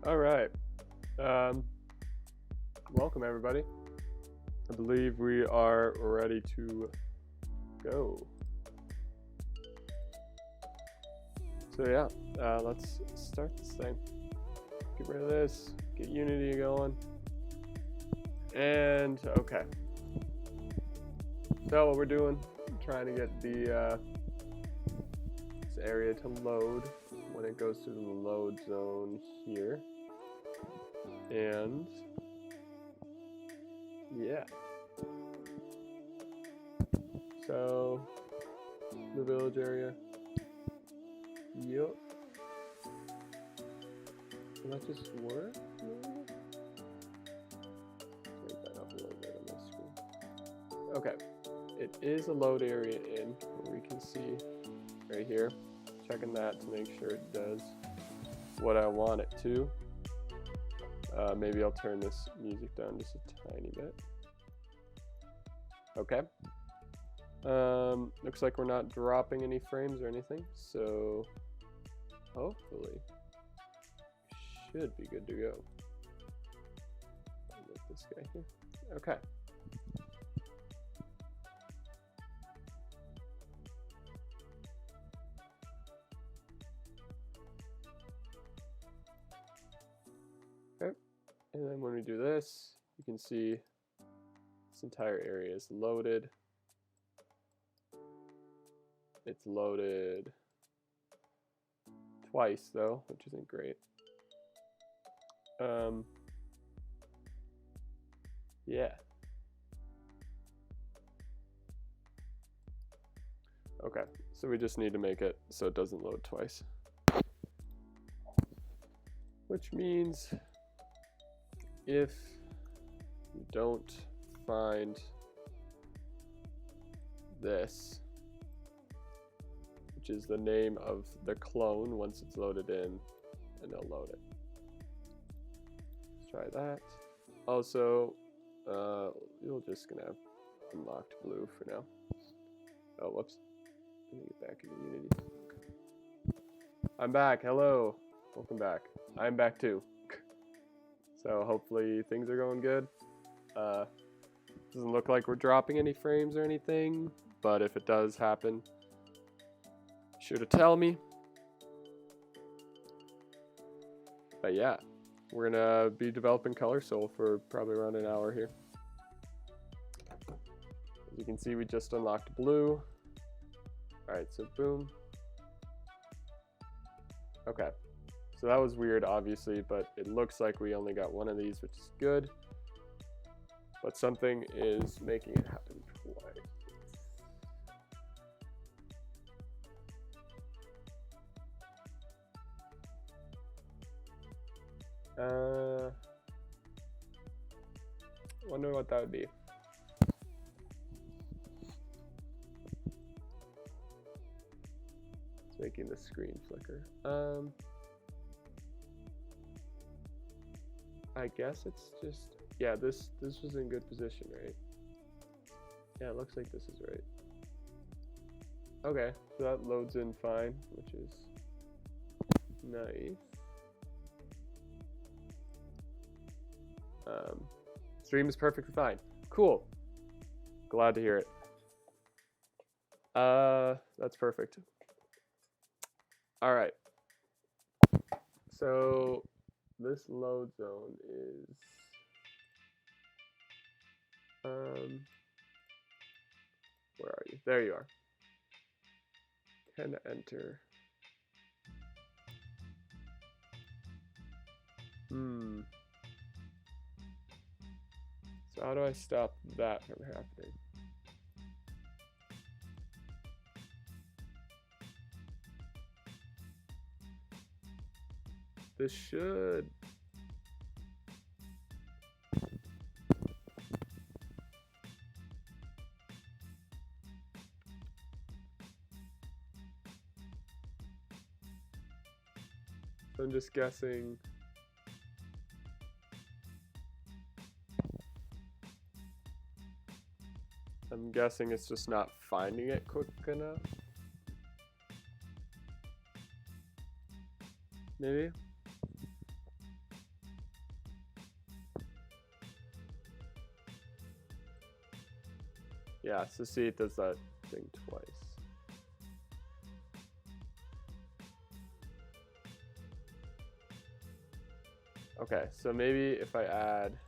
All right. Welcome, everybody. I believe we are ready to go. So yeah, let's start this thing. Get rid of this, get Unity going. And okay. So what we're doing, trying to get the this area to load when it goes to the load zone here. And yeah. So the village area. Yup. Will that just work? Make that up a little bit on my screen. Okay. It is a load area in, where we can see right here. Checking that to make sure it does what I want it to. Maybe I'll turn this music down just a tiny bit. Okay. Looks like we're not dropping any frames or anything, so hopefully should be good to go. I'll make this guy here. Okay. Okay. And then when we do this, you can see this entire area is loaded. It's loaded twice though, which isn't great. Yeah. Okay, so we just need to make it so it doesn't load twice. Which means if you don't find this, which is the name of the clone once it's loaded in, and it'll load it. Let's try that. Also, you're just gonna have unlocked blue for now. Oh, whoops. Let me get back into Unity. I'm back. Hello. Welcome back. I'm back too. So hopefully things are going good. Doesn't look like we're dropping any frames or anything, but if it does happen, be sure to tell me. But yeah, we're gonna be developing Color Soul for probably around an hour here. As you can see, we just unlocked blue. All right, so boom. Okay, so that was weird, obviously, but it looks like we only got one of these, which is good. But something is making it happen twice. Wonder what that would be. It's making the screen flicker. I guess it's just, yeah, this was in good position, right? Yeah, it looks like this is right. Okay, so that loads in fine, which is nice. Stream is perfectly fine. Cool. Glad to hear it. That's perfect. All right. So this load zone is where are you? There you are. Can enter. So how do I stop that from happening? This should. So I'm just guessing. I'm guessing it's just not finding it quick enough. Maybe? Yeah, so see, it does that thing twice. Okay, so maybe if I add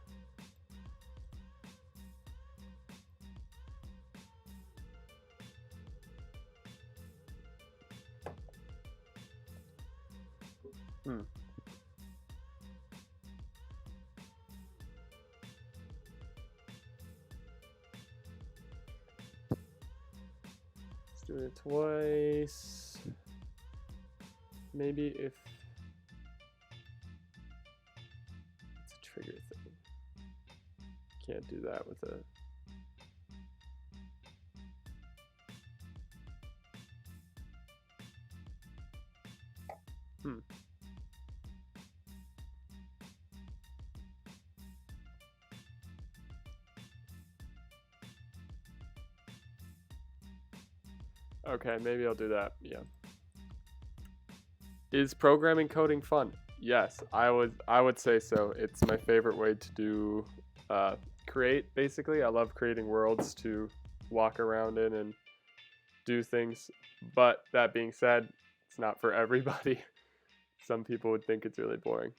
let's do it twice. Maybe if it's a trigger thing. Can't do that with a Okay, maybe I'll do that. Yeah. Is programming coding fun? Yes, I would say so. It's my favorite way to do create, basically. I love creating worlds to walk around in and do things. But that being said, it's not for everybody. Some people would think it's really boring.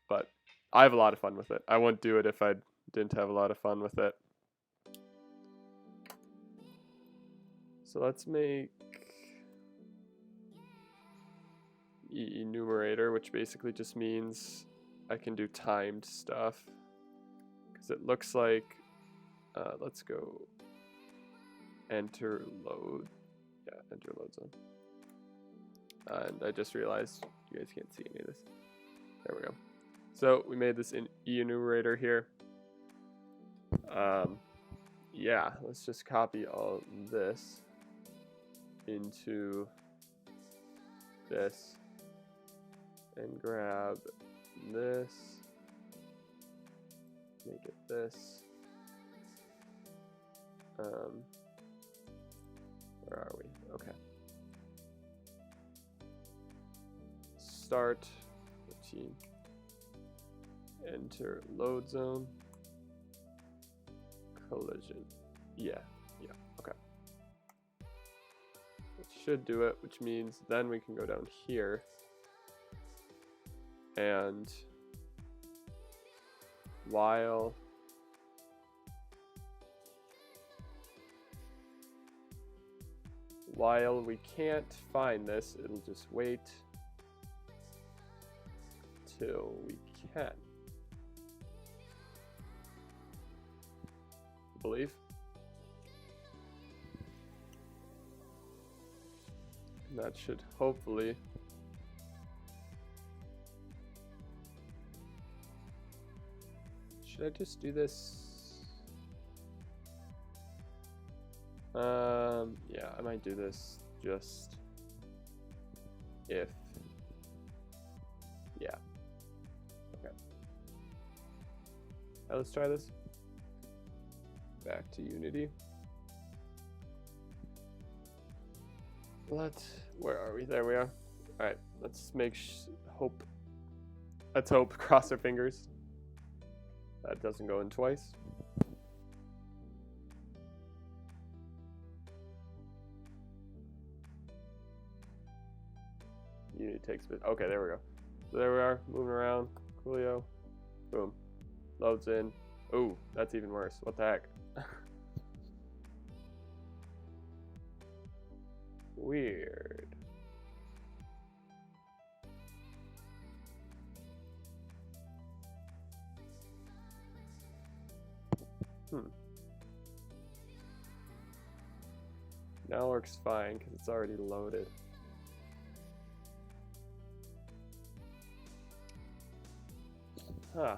But I have a lot of fun with it. I wouldn't do it if I didn't have a lot of fun with it. So let's make enumerator, which basically just means I can do timed stuff. Because it looks like, let's go enter load. Yeah, enter load zone. And I just realized you guys can't see any of this. There we go. So we made this in enumerator here. Yeah, let's just copy all this into this and grab this, make it this. Where are we? Okay. Start routine. Enter load zone. Collision. Yeah, okay. It should do it, which means then we can go down here and while while we can't find this, it'll just wait till we can. Believe. And that should hopefully should I just do this? Yeah, I might do this just if. Yeah. Okay. Now let's try this. Back to Unity. Where are we? There we are. All right, let's hope. Let's hope, cross our fingers. That doesn't go in twice. Unity takes a bit. Okay, there we go. So there we are, moving around. Coolio. Boom. Loads in. Ooh, that's even worse. What the heck? Weird. Now it works fine because it's already loaded. Huh.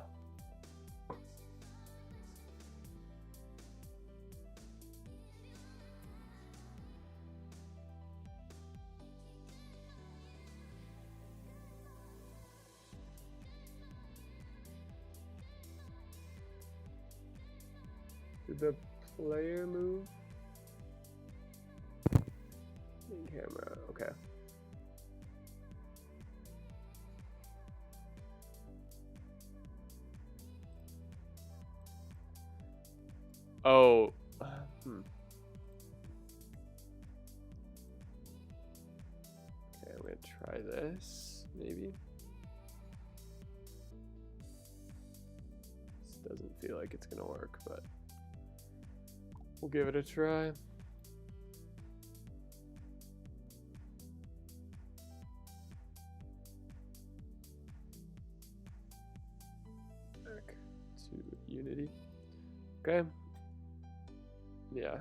Did the player move? In camera, okay. Oh, Okay, I'm gonna try this, maybe. This doesn't feel like it's gonna work, but we'll give it a try. Back to Unity. Okay. Yeah.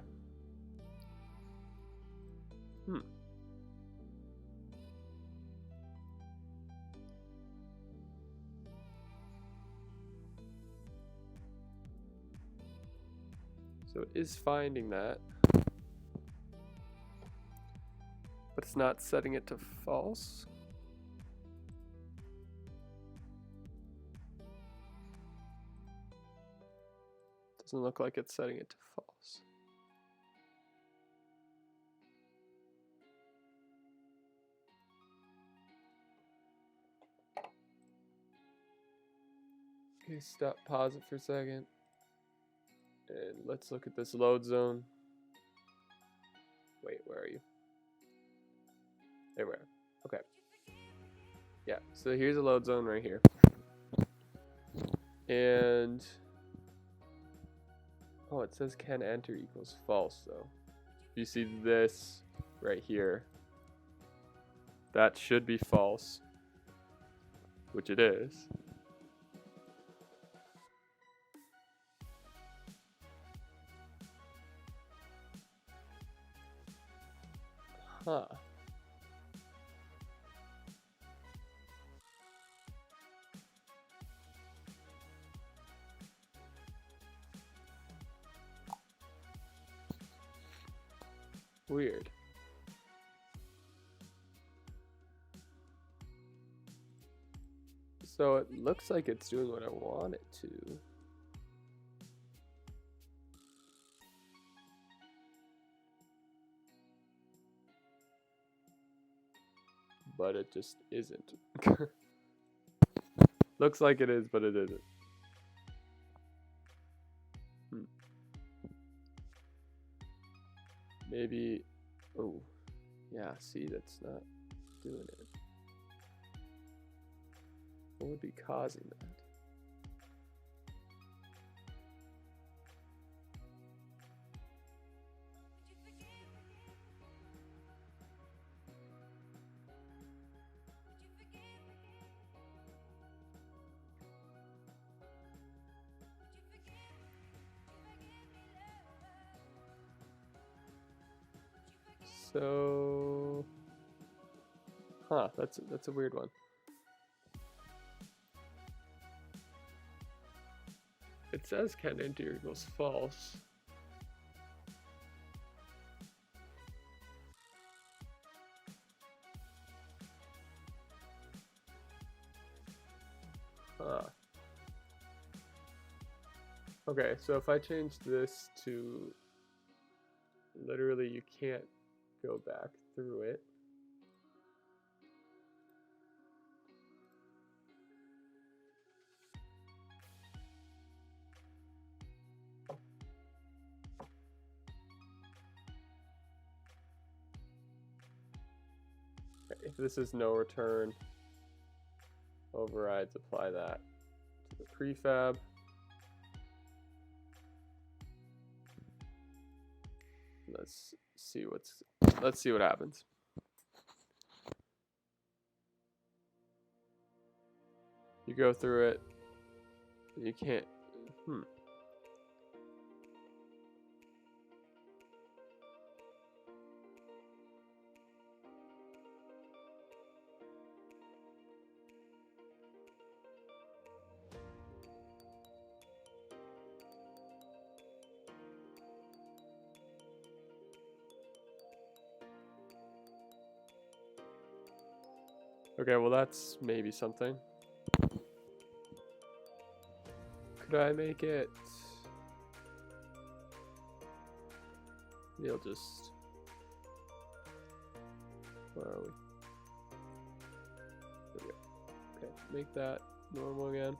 So it is finding that, but it's not setting it to false. Doesn't look like it's setting it to false. Okay, stop, pause it for a second. And let's look at this load zone. Wait, where are you? There we are. Okay. Yeah, so here's a load zone right here. And oh, it says can enter equals false though. If you see this right here, that should be false, which it is. Huh. Weird. So it looks like it's doing what I want it to. But it just isn't. Looks like it is, but it isn't. Maybe, oh, yeah, see, that's not doing it. What would be causing that? So, that's a weird one. It says can enter equals false. Okay, so if I change this to literally you can't go back through it. Okay, if this is no return, overrides apply that to the prefab. Let's see what happens. You go through it, you can't. Okay, well that's maybe something. Could I make it? You'll just. Where are we? There we go. Okay, make that normal again.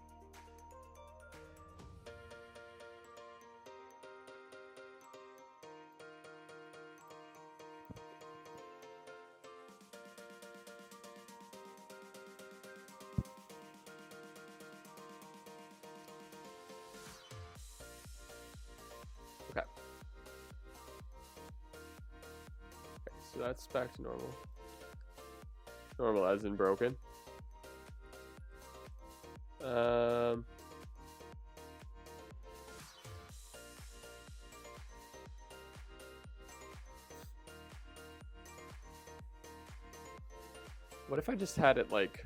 Okay. So that's back to normal. Normal as in broken. What if I just had it like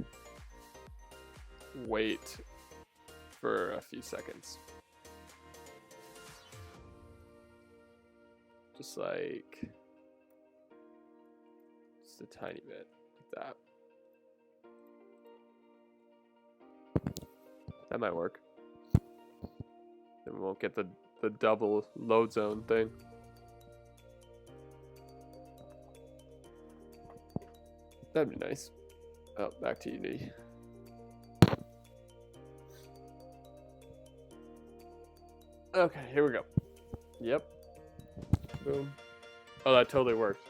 wait for a few seconds? Just like a tiny bit like that. That might work. Then we won't get the double load zone thing. That'd be nice. Oh, back to Unity. Okay, here we go. Yep. Boom. Oh, that totally worked.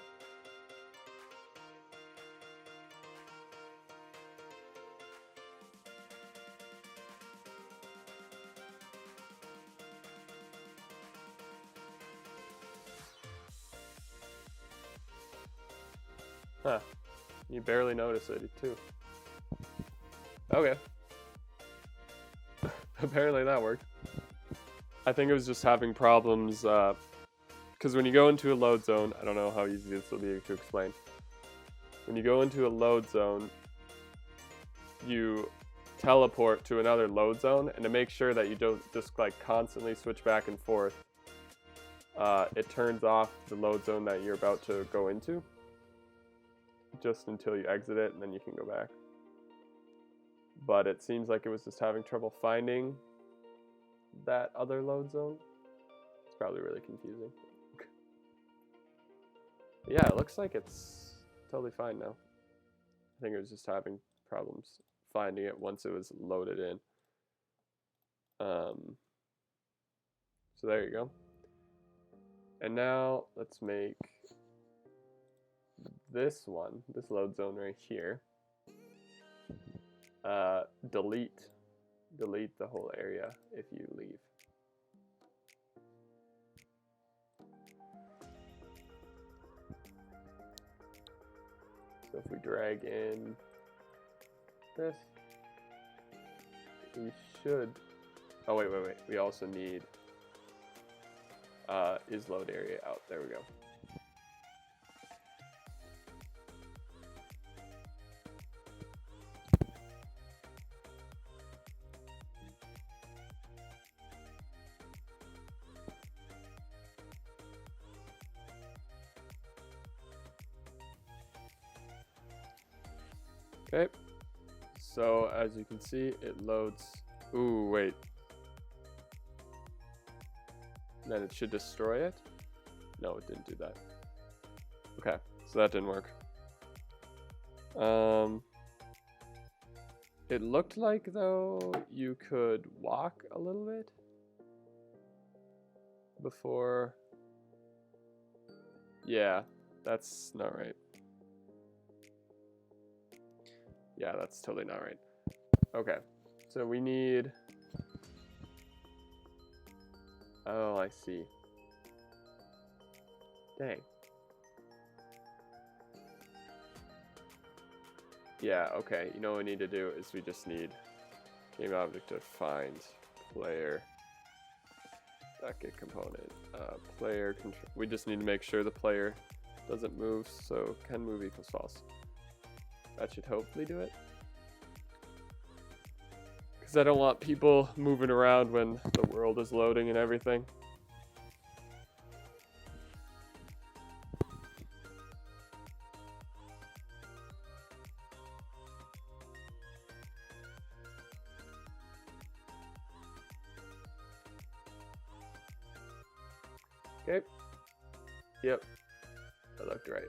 Huh. You barely notice it, too. Okay. Apparently that worked. I think it was just having problems, because when you go into a load zone, I don't know how easy this will be to explain. When you go into a load zone, you teleport to another load zone, and to make sure that you don't just like constantly switch back and forth, it turns off the load zone that you're about to go into. Just until you exit it, and then you can go back. But it seems like it was just having trouble finding that other load zone. It's probably really confusing. Yeah, it looks like it's totally fine now. I think it was just having problems finding it once it was loaded in. So there you go. And now let's make this one, this load zone right here, delete the whole area if you leave. So if we drag in this, we should, oh wait, we also need is load area out. There we go. Okay. So as you can see, it loads. Ooh, wait. Then it should destroy it. No, it didn't do that. Okay, so that didn't work. It looked like, though, you could walk a little bit before. Yeah, that's not right. Yeah, that's totally not right. Okay, so we need. Oh, I see. Dang. Yeah, okay. You know what we need to do is we just need game object to find player bucket component. Player control. We just need to make sure the player doesn't move, so can move equals false. That should hopefully do it. Because I don't want people moving around when the world is loading and everything. Okay. Yep. That looked right.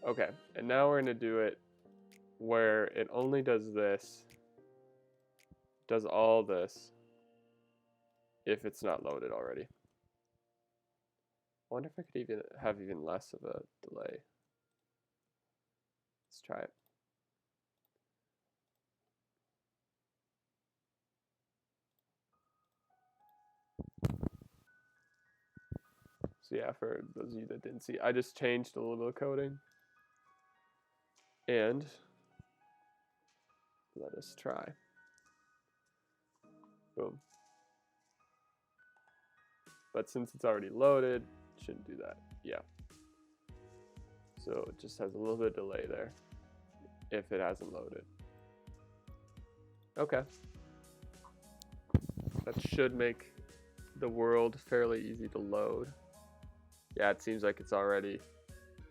Okay, and now we're going to do it where it only does this, does all this, if it's not loaded already. I wonder if I could even have even less of a delay. Let's try it. So yeah, for those of you that didn't see, I just changed a little bit of coding. And let us try. Boom. But since it's already loaded, it shouldn't do that. Yeah. So it just has a little bit of delay there if it hasn't loaded. Okay. That should make the world fairly easy to load. Yeah, it seems like it's already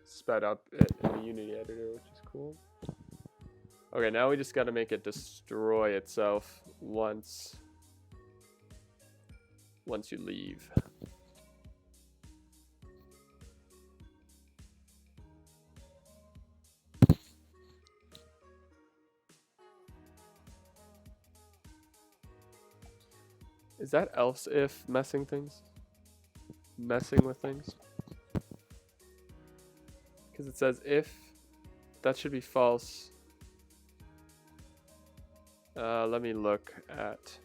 sped up in the Unity editor, which is cool. Okay, now we just got to make it destroy itself once you leave. Is that else if messing things? Messing with things? Because it says if, that should be false. Let me look at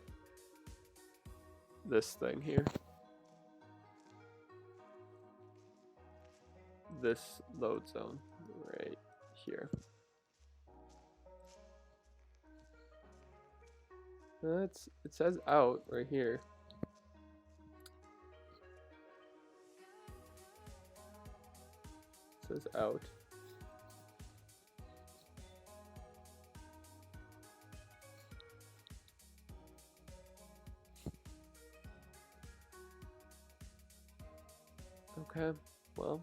this thing here. This load zone right here. It says out right here. It says out. Okay, well.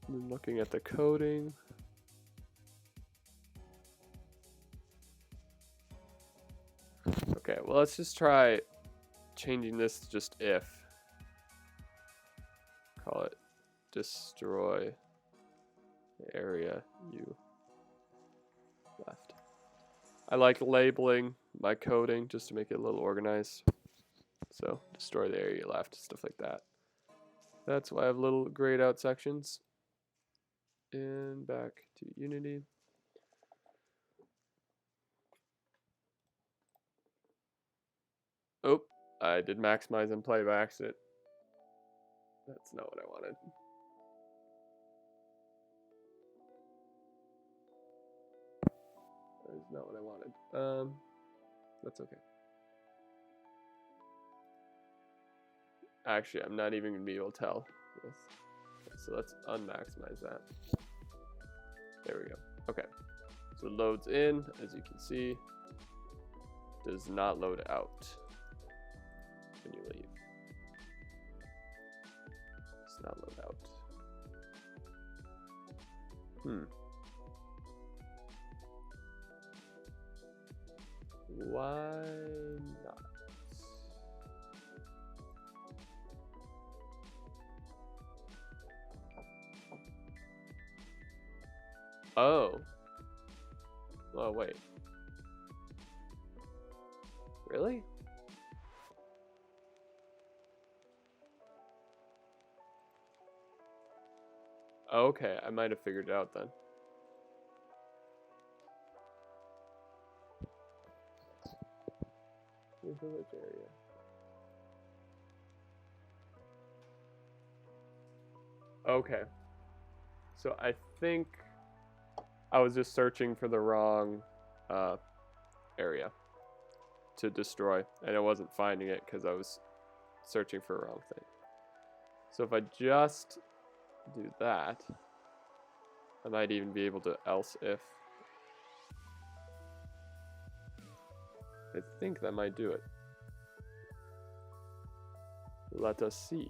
I'm looking at the coding. Okay, well, let's just try changing this to just if. Call it destroy area you left. I like labeling my coding just to make it a little organized. So destroy the area you left, stuff like that. That's why I have little grayed out sections. And back to Unity. Oh, I did maximize and play by accident. That's not what I wanted. That is not what I wanted. That's okay. Actually, I'm not even gonna be able to tell. So let's unmaximize that. There we go. Okay. So it loads in, as you can see, does not load out when you leave. Does not load out. Why not? Oh. Oh, wait. Really? Okay, I might have figured it out then. Your village area. Okay. So I think I was just searching for the wrong area to destroy, and I wasn't finding it because I was searching for the wrong thing. So if I just do that, I might even be able to else if. I think that might do it. Let us see.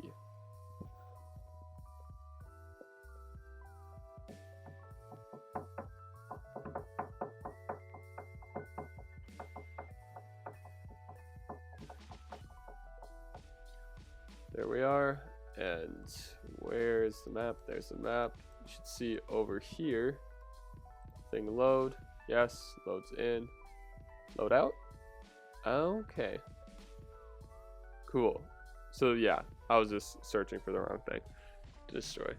There we are. And where's the map? There's the map. You should see over here. Thing load. Yes, loads in. Load out. Okay. Cool. So yeah, I was just searching for the wrong thing to destroy.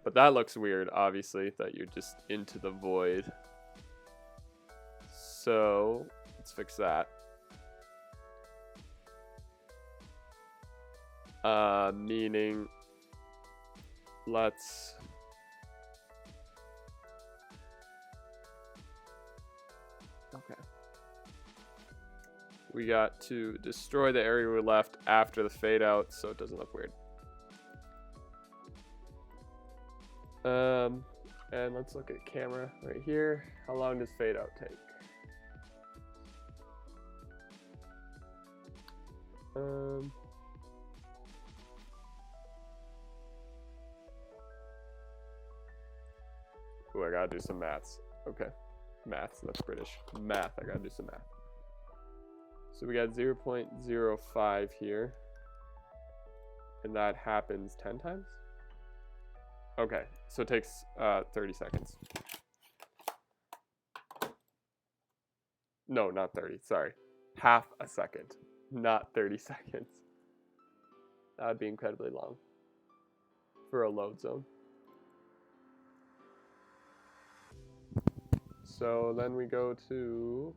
But that looks weird, obviously, that you're just into the void. So let's fix that. Meaning, let's okay. We got to destroy the area we left after the fade out, so it doesn't look weird. And let's look at camera right here. How long does fade out take? Ooh, I gotta do some maths. Okay, maths, that's British. Math, I gotta do some math. So we got 0.05 here. And that happens 10 times? Okay, so it takes 30 seconds. No, not 30, sorry. Half a second, not 30 seconds. That would be incredibly long for a load zone. So then we go to,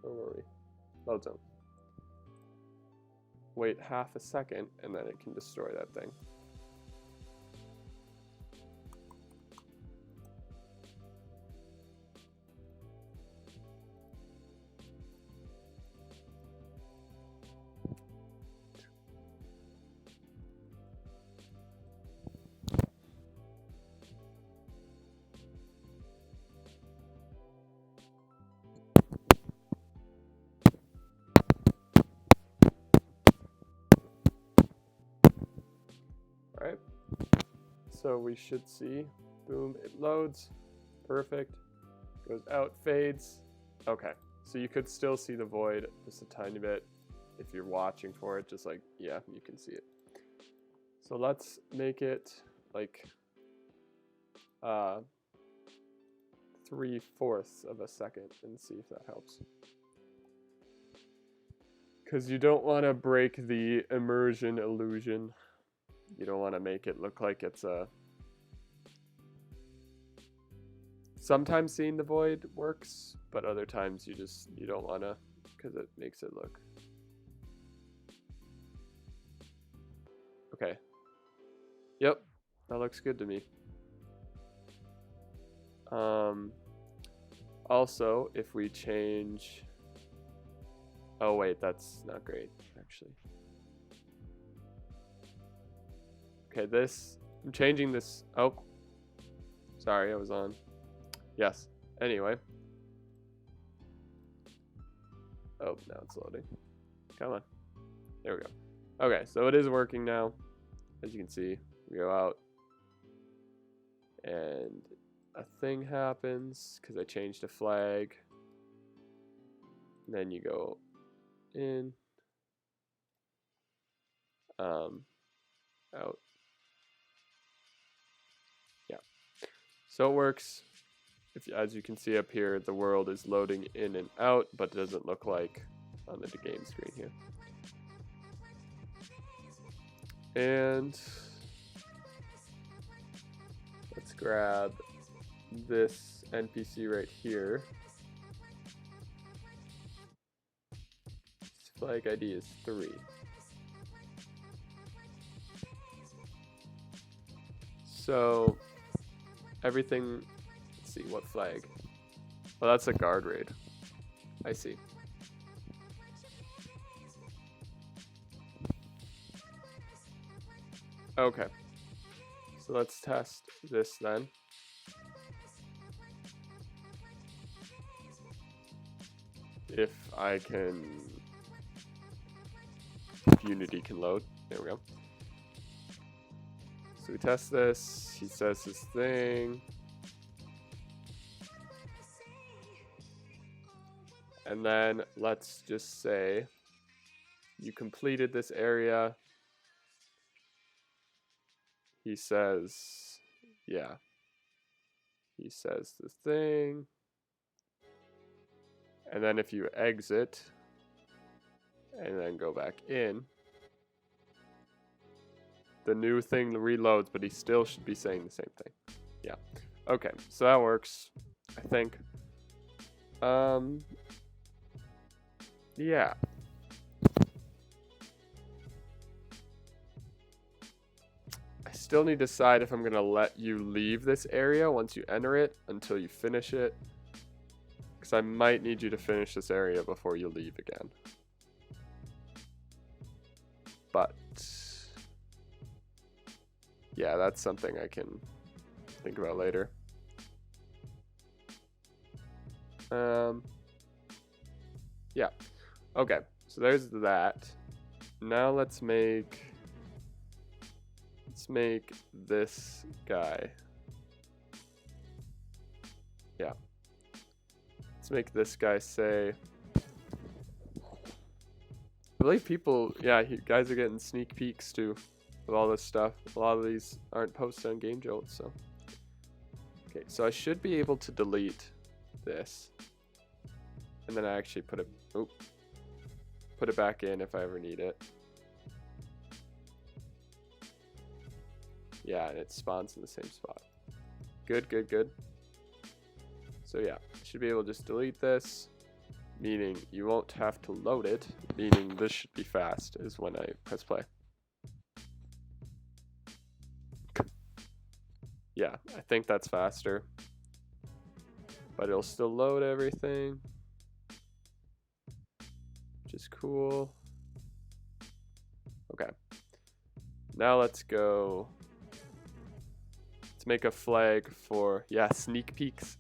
where were we? Load zone. Wait half a second and then it can destroy that thing. Alright, so we should see, boom, it loads, perfect, goes out, fades. Okay, so you could still see the void just a tiny bit if you're watching for it, just like, yeah, you can see it. So let's make it like 3/4 of a second and see if that helps. Because you don't want to break the immersion illusion. You don't want to make it look like it's a... Sometimes seeing the void works, but other times you don't want to, because it makes it look... Okay. Yep, that looks good to me. Also, if we change... Oh wait, that's not great, actually. Okay, this, I'm changing this, oh, sorry, I was on. Yes, Anyway. Oh, now it's loading. Come on. There we go. Okay, so it is working now. As you can see, we go out. And a thing happens because I changed a flag. And then you go in. Out. Yeah. So it works. As you can see up here, the world is loading in and out, but it doesn't look like on the game screen here. And let's grab this NPC right here. Its flag ID is 3. So everything, let's see, what flag? Well, that's a guard raid. I see. Okay. So let's test this then. If Unity can load. There we go. So we test this. He says his thing. And then let's just say you completed this area. He says, yeah. He says the thing. And then if you exit and then go back in, the new thing reloads, but he still should be saying the same thing. Yeah. Okay, so that works, I think. Yeah. I still need to decide if I'm going to let you leave this area once you enter it until you finish it. Because I might need you to finish this area before you leave again. But yeah, that's something I can think about later. Yeah. Okay, so there's that. Now let's make this guy. Yeah. Let's make this guy say, I believe people, yeah, guys are getting sneak peeks too with all this stuff. A lot of these aren't posted on Game Jolt, so. Okay, so I should be able to delete this. And then I actually put it back in if I ever need it. Yeah, and it spawns in the same spot. Good, good, good. So yeah, should be able to just delete this, meaning you won't have to load it, meaning this should be fast is when I press play. Yeah, I think that's faster, but it'll still load everything, which is cool. Okay, now let's go. Let's make a flag for, yeah, sneak peeks.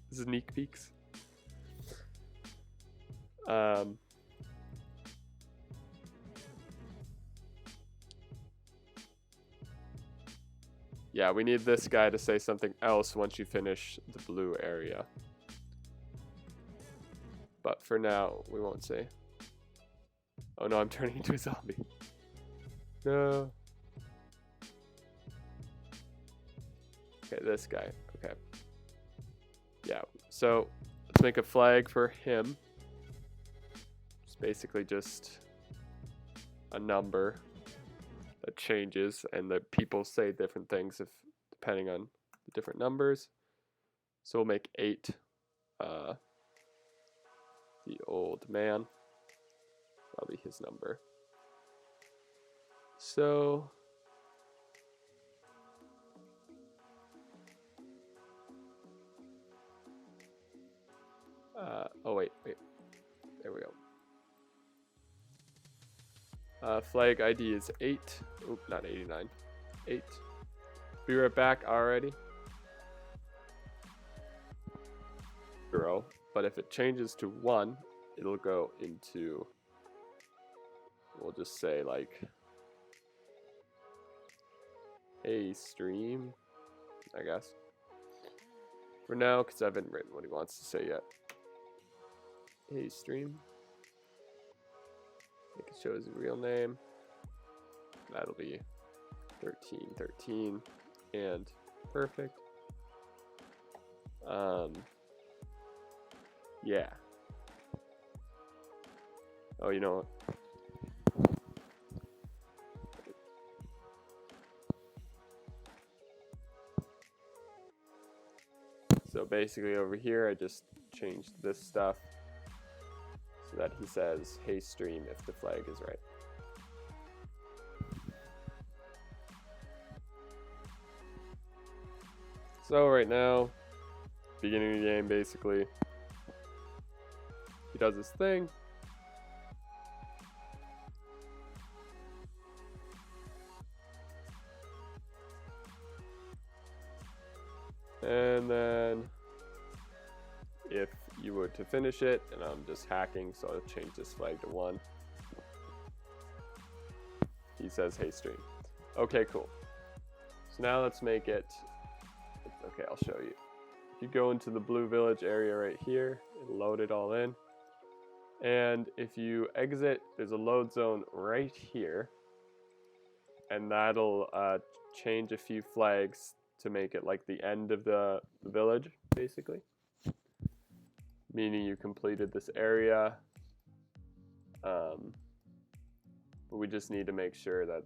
Yeah, we need this guy to say something else once you finish the blue area. But for now, we won't say. Oh no, I'm turning into a zombie. No. Okay, this guy. Okay. Yeah, so let's make a flag for him. It's basically just a number that changes, and the people say different things depending on the different numbers. So we'll make 8 the old man. That'll be his number. So oh wait, there we go. Flag ID is 8. Oop, not 89. 8. Be right back already. 0, but if it changes to 1, it'll go into, we'll just say like, hey stream, I guess. For now, because I haven't written what he wants to say yet. Hey stream. Make it show his real name. That'll be 1313 and perfect. Yeah. Oh, you know what? So basically over here, I just changed this stuff so that he says, hey stream, if the flag is right. So right now, beginning of the game basically, he does his thing. And then if you were to finish it, and I'm just hacking, so I'll change this flag to 1. He says, hey stream. Okay, cool. So now let's make it, okay, I'll show you. If you go into the blue village area right here, it'll load it all in. And if you exit, there's a load zone right here. And that'll change a few flags to make it like the end of the village, basically. Meaning you completed this area. But we just need to make sure that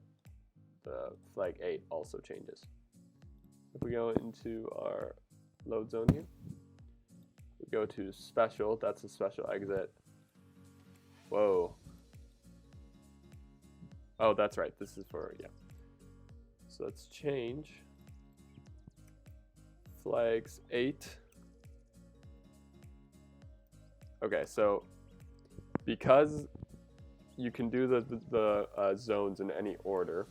the flag 8 also changes. If we go into our load zone here, we go to special, that's a special exit. Whoa. Oh, that's right, this is for, yeah. So let's change flags 8. Okay, so because you can do the zones in any order,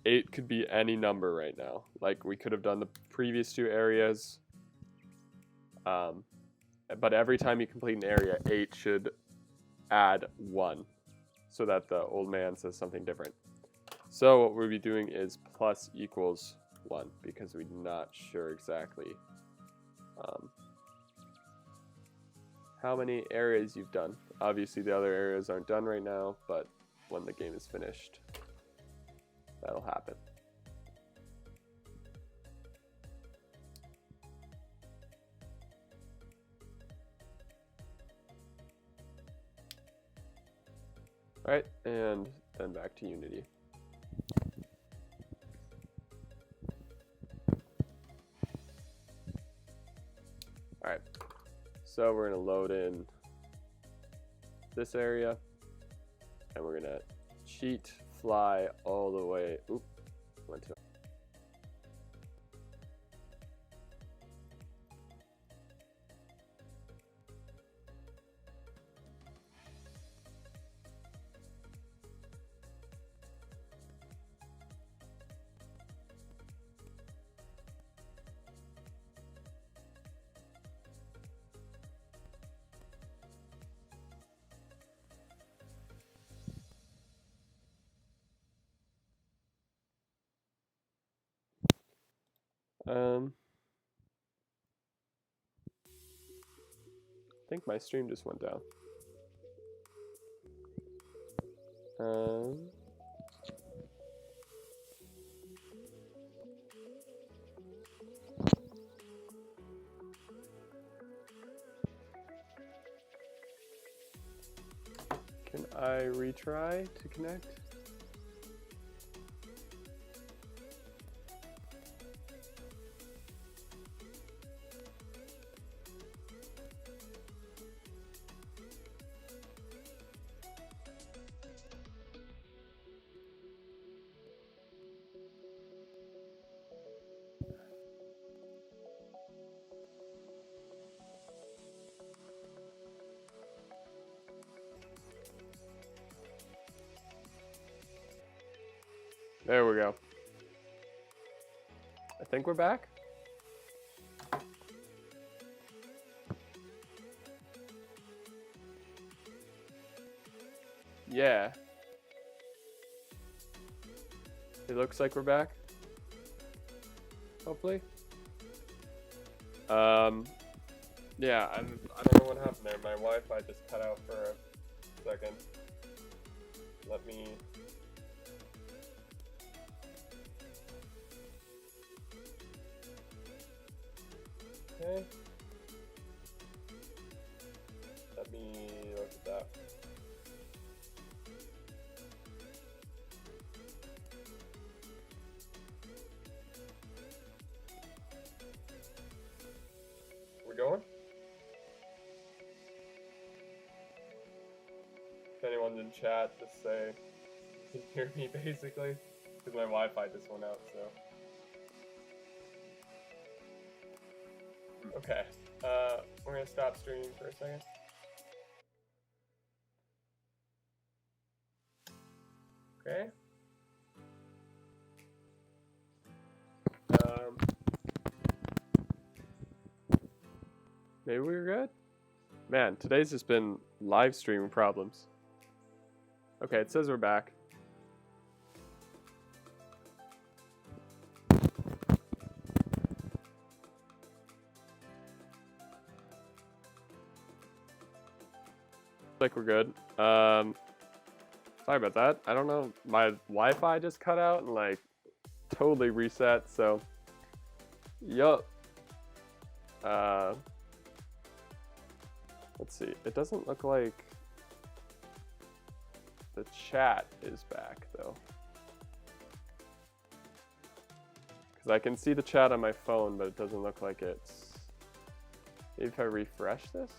8 could be any number right now. Like we could have done the previous 2 areas, but every time you complete an area, 8 should add 1 so that the old man says something different. So what we'll be doing is plus equals 1 because we're not sure exactly how many areas you've done. Obviously the other areas aren't done right now, but when the game is finished, that'll happen. All right, and then back to Unity. All right, so we're gonna load in this area, and we're gonna cheat fly all the way. Oop, went to. I think my stream just went down. Can I retry to connect? There we go. I think we're back. Yeah. It looks like we're back. Hopefully. Yeah, I don't know what happened there. My Wi-Fi just cut out for a second. Let me... Okay. Let me look at that. We're going? If anyone in chat, just say you can hear me basically, because my Wi-Fi just went out, so. Okay, we're gonna stop streaming for a second. Okay. Maybe we're good? Man, today's just been live streaming problems. Okay, it says we're back. Like we're good. Sorry about that. I don't know. My Wi-Fi just cut out and like totally reset, so yup. Let's see. It doesn't look like the chat is back though. Because I can see the chat on my phone, but it doesn't look like it's... Maybe if I refresh this?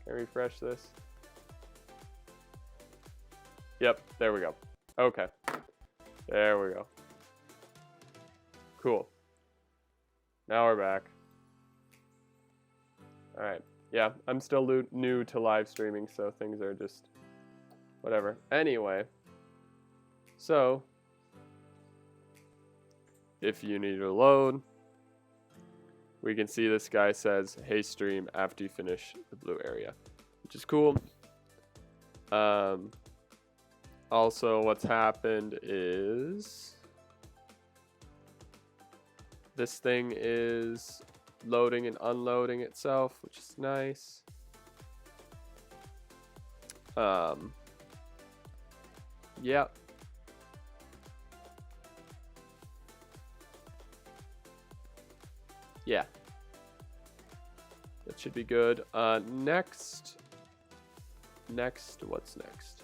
Can I refresh this? Yep, there we go. Okay. There we go. Cool. Now we're back. Alright. Yeah, I'm still new to live streaming, so things are just... whatever. Anyway. So... if you need to load... we can see this guy says, hey stream after you finish the blue area. Which is cool. Also, what's happened is... this thing is loading and unloading itself, which is nice. Yep. Yeah. That should be good. Next, what's next?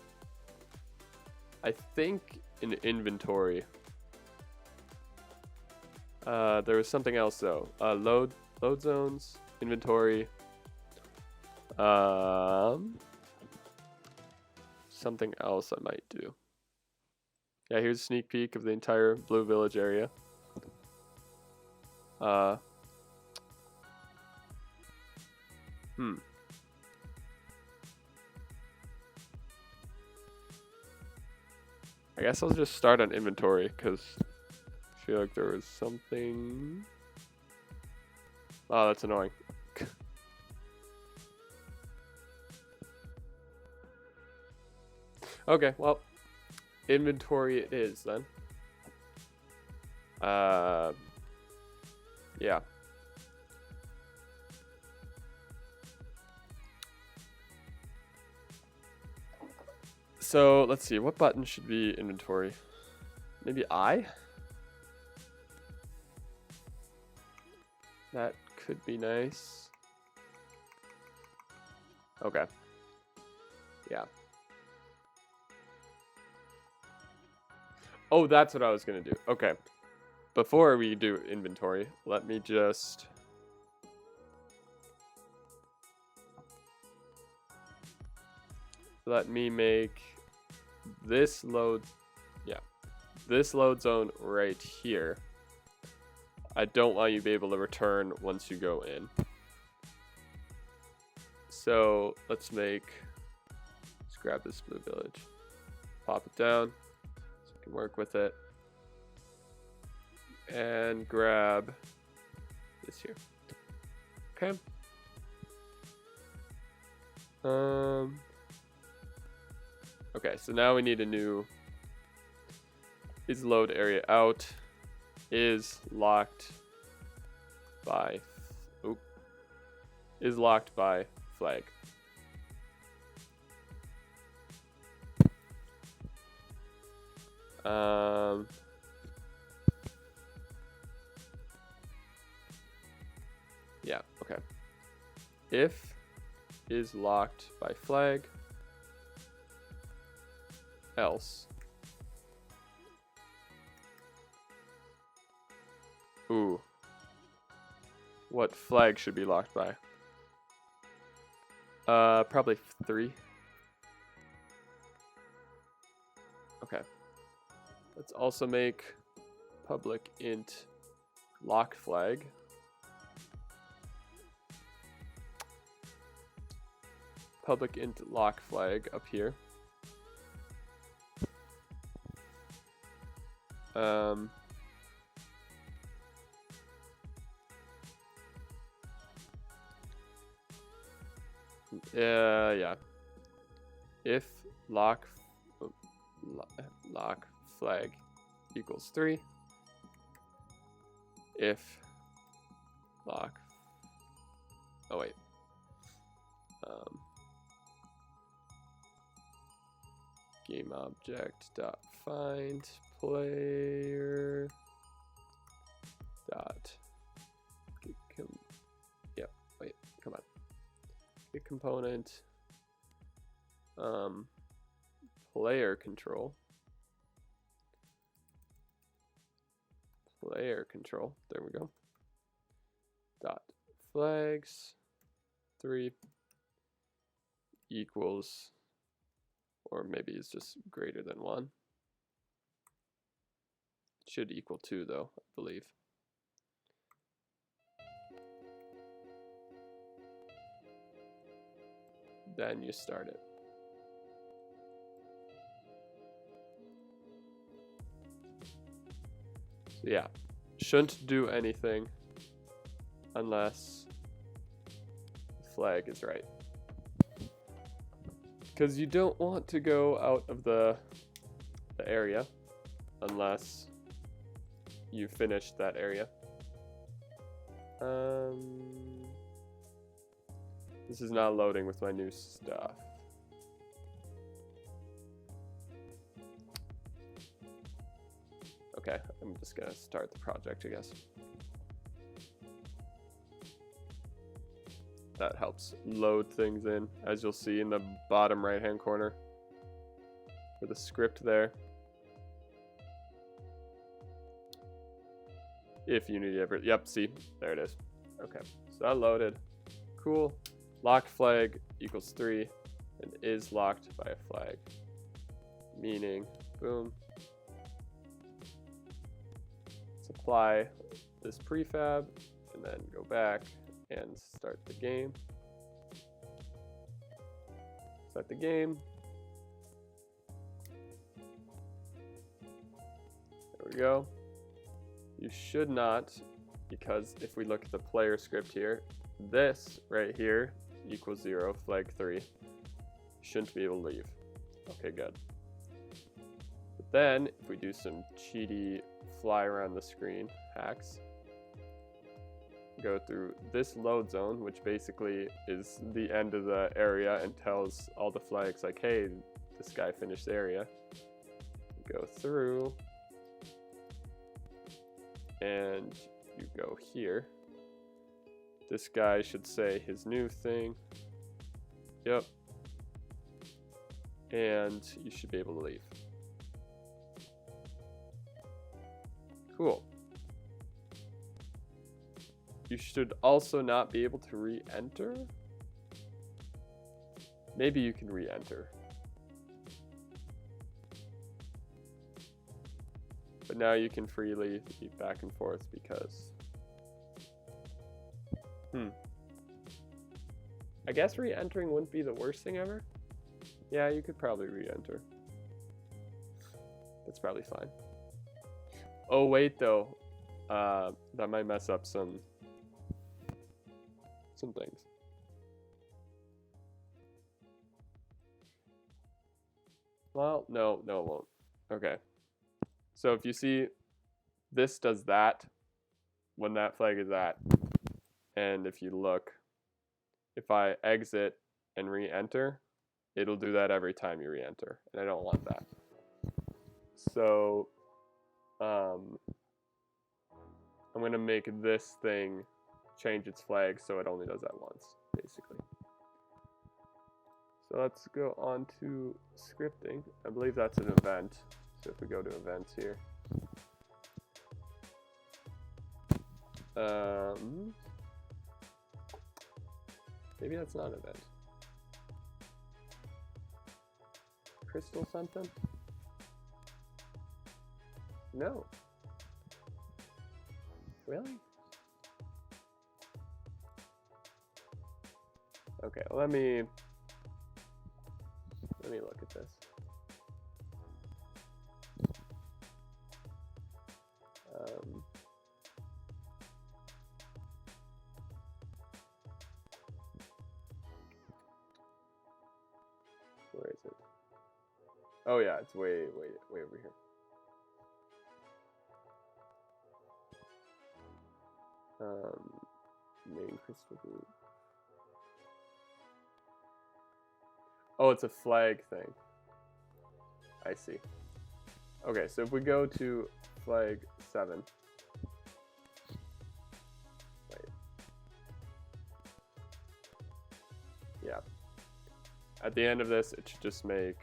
I think in inventory. There was something else though. Load zones, inventory. Something else I might do. Yeah, here's a sneak peek of the entire Blue Village area. I guess I'll just start on inventory because I feel like there was something. Oh, that's annoying. Okay, well, inventory it is then. Yeah. So let's see, what button should be inventory? Maybe I? That could be nice. Okay. Yeah. Oh, that's what I was gonna do. Okay. Before we do inventory, let me just... let me make this load... yeah. This load zone right here. I don't want you to be able to return once you go in. So let's grab this Blue Village. Pop it down so we can work with it. And grab this here. Okay. Okay, so now we need a new is load area out is locked by is locked by flag. Yeah, okay. If is locked by flag, else. Ooh. What flag should be locked by? Probably 3. Okay. Let's also make public int lock flag. Public int lock flag up here. Yeah. If lock flag equals 3. If lock. Oh wait. Game object dot find player dot wait, come on. Get component player control. There we go. Dot flags 3 equals, or maybe it's just greater than 1. Should equal 2 though, I believe. Then you start it. So yeah, shouldn't do anything unless the flag is right. Because you don't want to go out of the area unless you finished that area. This is not loading with my new stuff. Okay, I'm just gonna start the project, I guess. That helps load things in, as you'll see in the bottom right hand corner for the script there. If Unity ever, yep, see, there it is. Okay, so that loaded. Cool. Lock flag equals 3 and is locked by a flag. Meaning, boom. Let's apply this prefab and then go back and start the game. Start the game. There we go. You should not, because if we look at the player script here, this right here equals 0, flag 3. You shouldn't be able to leave. Okay, good. But then, if we do some cheaty fly around the screen hacks, go through this load zone, which basically is the end of the area and tells all the flags like, hey, this guy finished the area. Go through, and you go here. This guy should say his new thing. Yep. And you should be able to leave. Cool. You should also not be able to re-enter. Maybe you can re-enter. But now you can freely be back and forth because... I guess re-entering wouldn't be the worst thing ever. Yeah, you could probably re-enter. That's probably fine. Oh wait though, that might mess up some things. Well, no, it won't. Okay. So if you see, this does that when that flag is at. And if you look, if I exit and re-enter, it'll do that every time you re-enter. And I don't want that. So I'm going to make this thing change its flag so it only does that once, basically. So let's go on to scripting. I believe that's an event. So if we go to events here. Maybe that's not an event. Crystal something? No. Really? Okay, let me look at this. Where is it? Oh yeah, it's way over here. Main crystal group. Oh, it's a flag thing. I see. Okay, so if we go to flag 7. Wait. Yeah. At the end of this, it should just make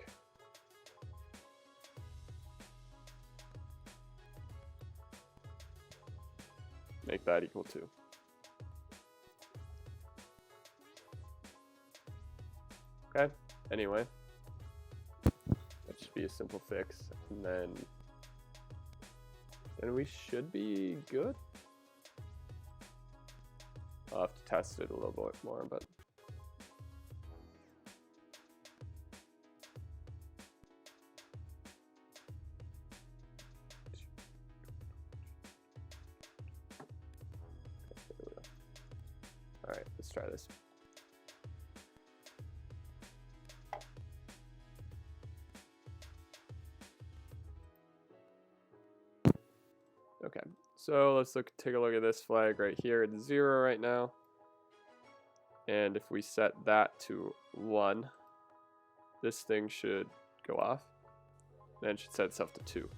that equal 2. Okay, anyway, that should be a simple fix, and then we should be good. I'll have to test it a little bit more, but all right, let's try this. Okay, so let's take a look at this flag right here. It's 0 right now. And if we set that to 1, this thing should go off. Then it should set itself to 2.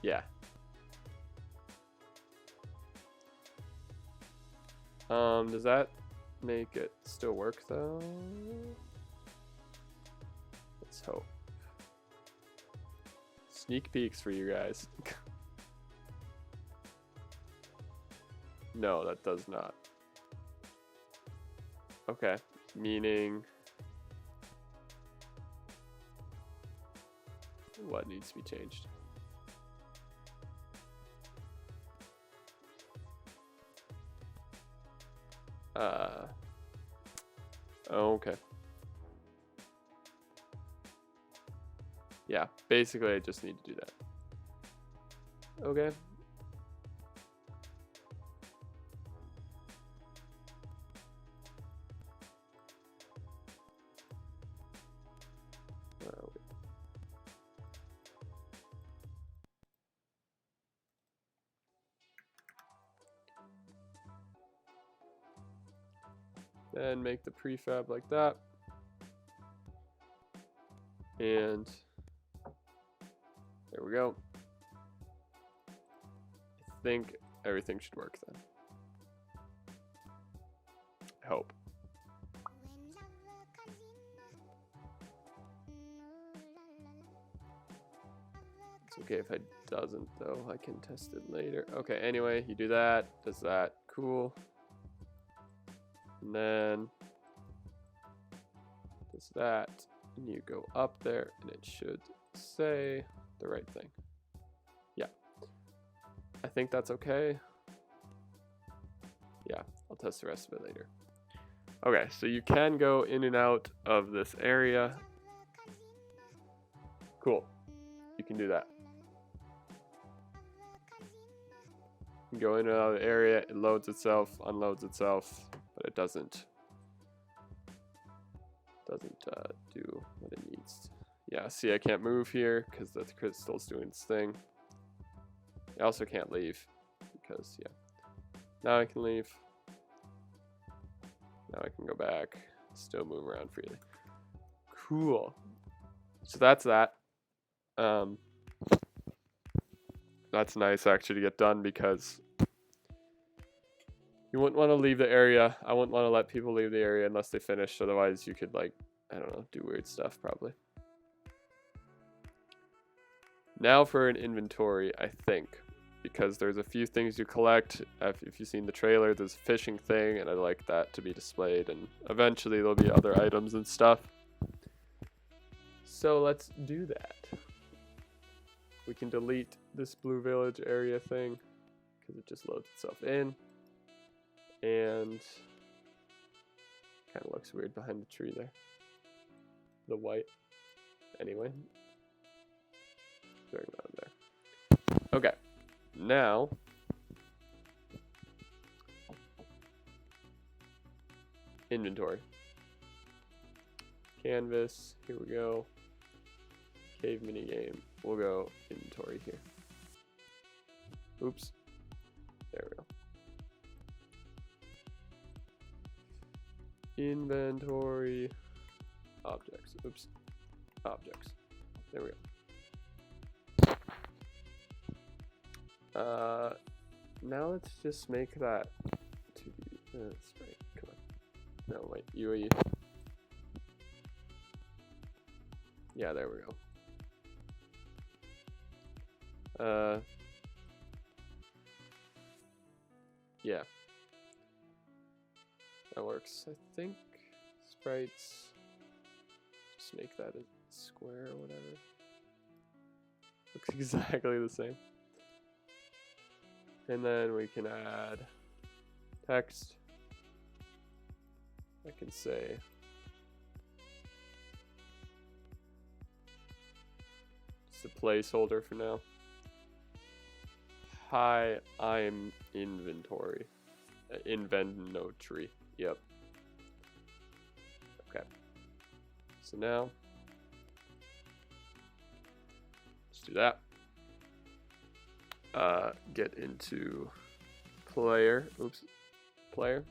Yeah. Does that make it still work though? Let's hope. Sneak peeks for you guys. No, that does not. Okay, meaning what needs to be changed? Okay. Yeah, basically I just need to do that. Okay. Where are we? Then make the prefab like that. And there we go. I think everything should work then. I hope. It's okay if it doesn't though, I can test it later. Okay, anyway, you do that, does that, cool. And then does that, and you go up there and it should say the right thing. Yeah, I think that's okay. Yeah, I'll test the rest of it later. Okay, so you can go in and out of this area. Cool, you can do that. You can go in and out of the area, it loads itself, unloads itself, but it doesn't do what it needs to. Yeah, see, I can't move here because the crystal's doing its thing. I also can't leave because, yeah. Now I can leave. Now I can go back. Still move around freely. Cool. So that's that. That's nice actually to get done because you wouldn't want to leave the area. I wouldn't want to let people leave the area unless they finish. Otherwise, you could, like, I don't know, do weird stuff probably. Now for an inventory, I think. Because there's a few things you collect. If you've seen the trailer, there's a fishing thing, and I like that to be displayed. And eventually there'll be other items and stuff. So let's do that. We can delete this Blue Village area thing because it just loads itself in. And kind of looks weird behind the tree there. The white. Anyway. Very on there. Okay. Now, inventory. Canvas, here we go. Cave minigame, we'll go inventory here. Oops, there we go. Inventory, objects, oops, objects, there we go. Now let's just make that to be, that's right, come on. No, wait, UAE. Yeah, there we go. Yeah. That works, I think. Sprites, just make that a square or whatever. Looks exactly the same. And then we can add text. I can say just a placeholder for now. Hi, I'm inventory. Inventory. Yep. Okay. So now, let's do that. Get into player. Oops. Player.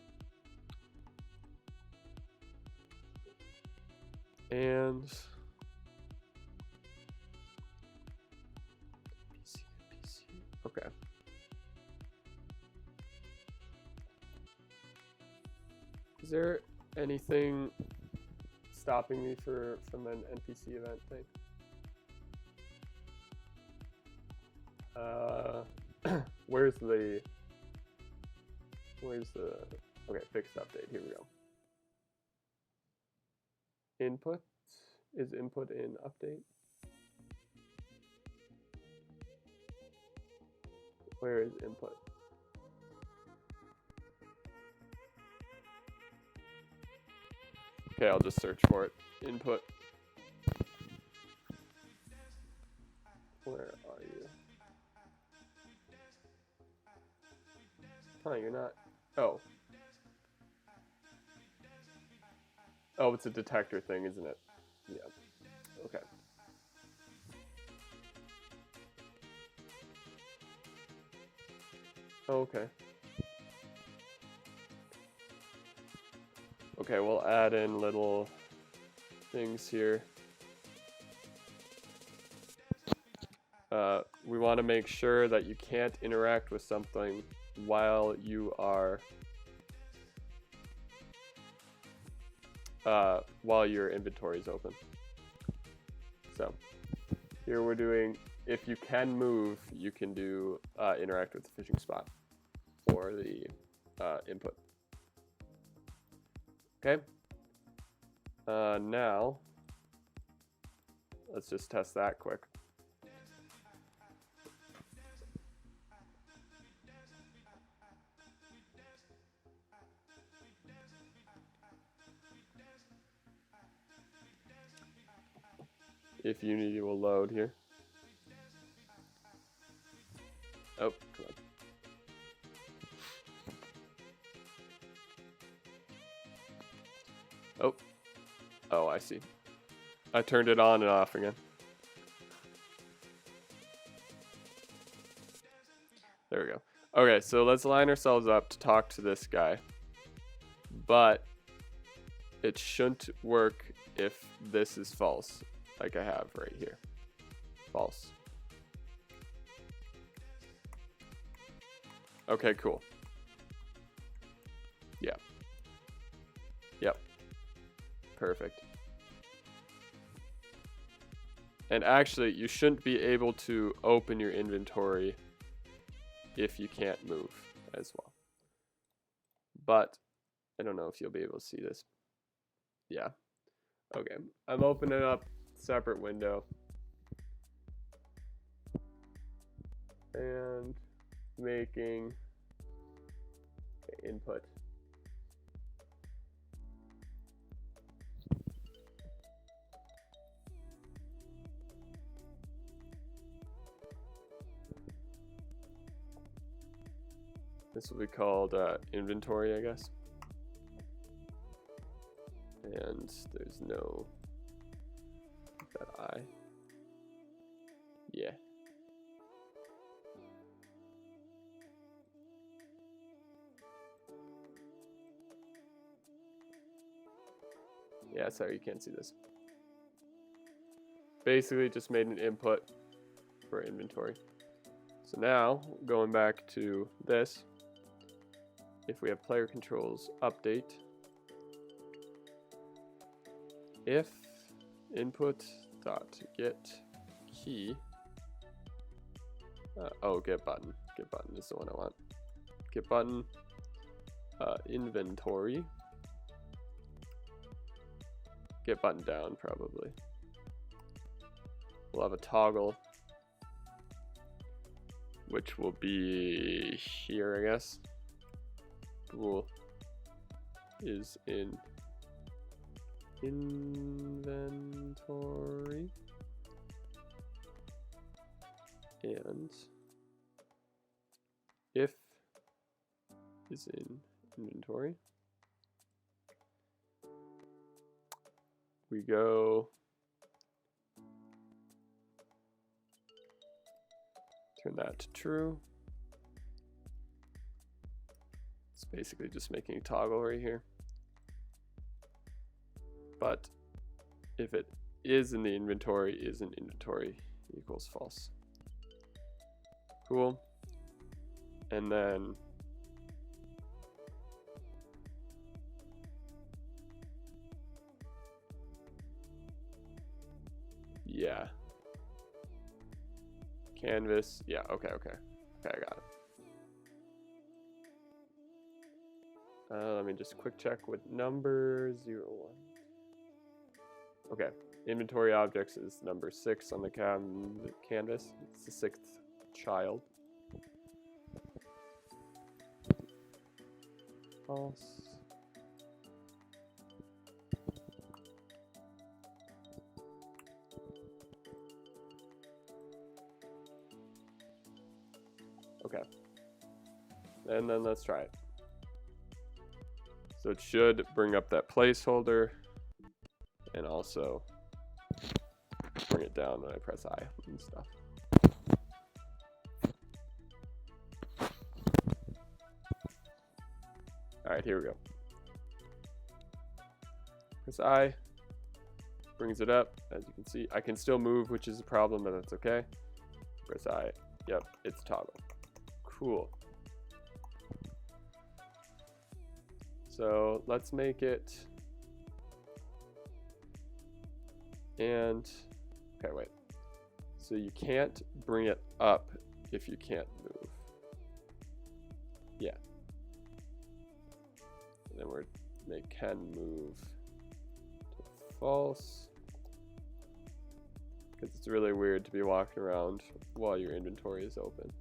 And PC. Okay. Is there anything stopping me from an NPC event thing? Where's the okay, fixed update, here we go. Input, is input in update? Where is input? Okay, I'll just search for it. Input. Where are you? Huh, you're not. Oh. Oh, it's a detector thing, isn't it? Yeah. Okay. Okay. Okay, we'll add in little things here. We want to make sure that you can't interact with something while you are while your inventory is open. So here we're doing, if you can move, you can do interact with the fishing spot or the input. Okay. Now let's just test that quick. If Unity will load here. Oh, come on. Oh. Oh, I see. I turned it on and off again. There we go. Okay, so let's line ourselves up to talk to this guy. But it shouldn't work if this is false, like I have right here. False. Okay, cool. Yeah. Yep. Perfect. And actually, you shouldn't be able to open your inventory if you can't move as well. But I don't know if you'll be able to see this. Yeah. Okay. I'm opening up separate window. And making input. This will be called inventory, I guess. And there's no that I. Yeah. Yeah, sorry, you can't see this. Basically just made an input for inventory. So now, going back to this, if we have player controls update, if input dot get key, get button is the one I want. Get button, inventory, get button down probably. We'll have a toggle, which will be here, I guess. Bool is in inventory, and if is in inventory. We go turn that to true. It's basically just making a toggle right here. But if it is in the inventory, is in inventory equals false. Cool. And then yeah. Canvas. Yeah, okay. Okay, I got it. Let me just quick check with number 01. Okay, inventory objects is number 6 on the canvas. It's the 6th child. False. Okay. And then let's try it. So it should bring up that placeholder and also bring it down when I press I and stuff. All right, here we go. Press I, brings it up. As you can see, I can still move, which is a problem, but that's okay. Press I, yep, it's toggle. Cool. So let's make it, and, okay, wait. So you can't bring it up if you can't move. Yeah. And then we're make can move to false. Because it's really weird to be walking around while your inventory is open.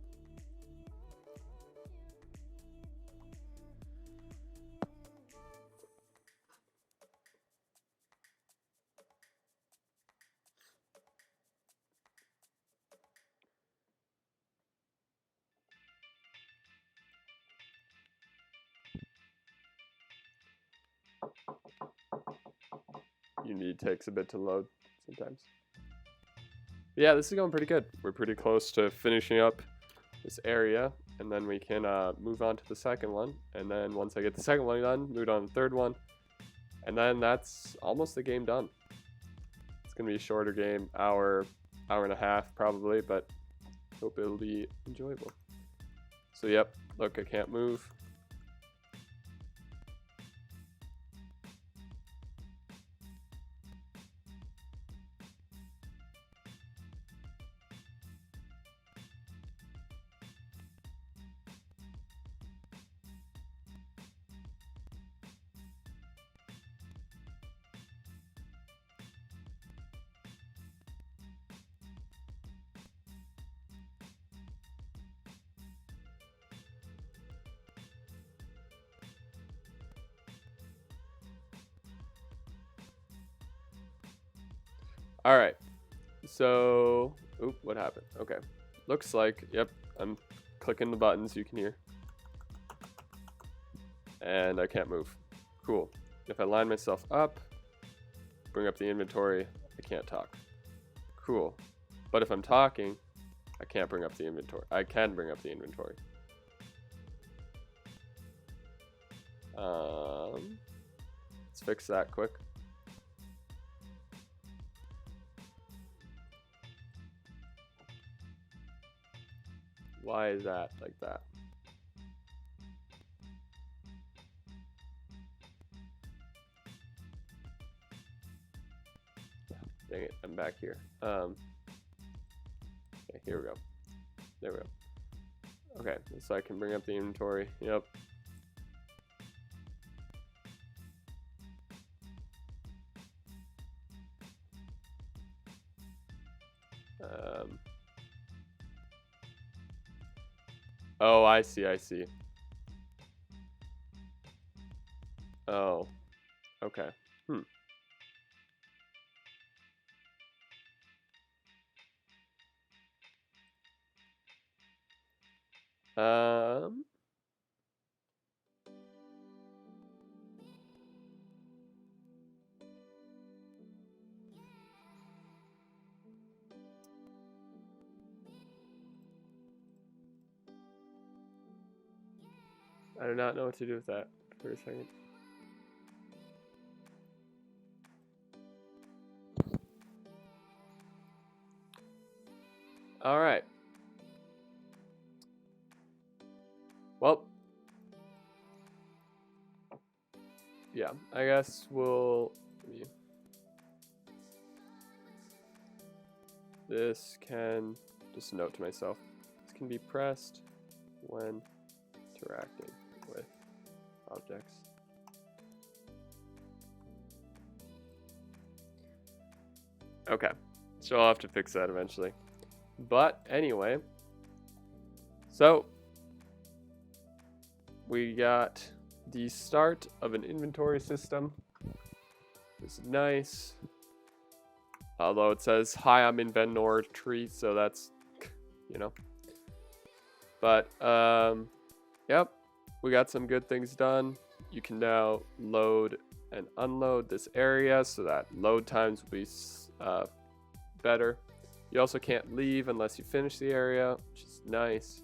Unity takes a bit to load, sometimes. But yeah, this is going pretty good. We're pretty close to finishing up this area, and then we can move on to the second one. And then once I get the second one done, move on to the third one, and then that's almost the game done. It's gonna be a shorter game, hour and a half probably, but hope it'll be enjoyable. So yep, look, I can't move. All right, so, oop, what happened? Okay, looks like, yep, I'm clicking the buttons, you can hear. And I can't move. Cool. If I line myself up, bring up the inventory, I can't talk. Cool. But if I'm talking, I can't bring up the inventory. I can bring up the inventory. Let's fix that quick. Why is that like that? Dang it, I'm back here. Okay, here we go. There we go. Okay, so I can bring up the inventory. Yep. Oh, I see, I see. Oh, okay. I do not know what to do with that for a second. All right. Well, yeah, I guess we'll. This can, just a note to myself, this can be pressed when interacting with objects. Okay, so I'll have to fix that eventually. But anyway, so we got the start of an inventory system. It's nice. Although it says, hi, I'm in Venor tree, so that's, you know. But, yep, we got some good things done. You can now load and unload this area so that load times will be better. You also can't leave unless you finish the area, which is nice.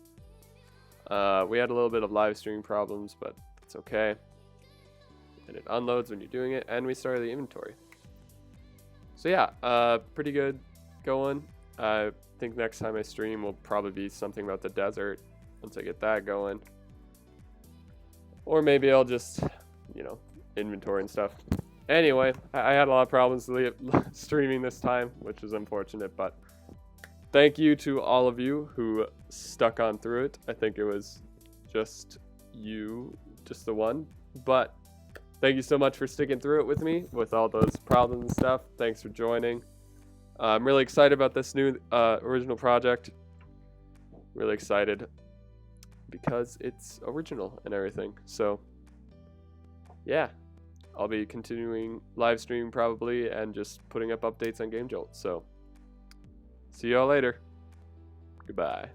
We had a little bit of live streaming problems, but it's okay. And it unloads when you're doing it, and we started the inventory. So yeah, pretty good going. I think next time I stream will probably be something about the desert once I get that going. Or maybe I'll just, you know, inventory and stuff. Anyway, I had a lot of problems streaming this time, which is unfortunate, but thank you to all of you who stuck on through it. I think it was just you, just the one, but thank you so much for sticking through it with me with all those problems and stuff. Thanks for joining. I'm really excited about this new original project. Really excited because it's original and everything. So yeah, I'll be continuing live streaming probably and just putting up updates on Game Jolt. So see y'all later. Goodbye.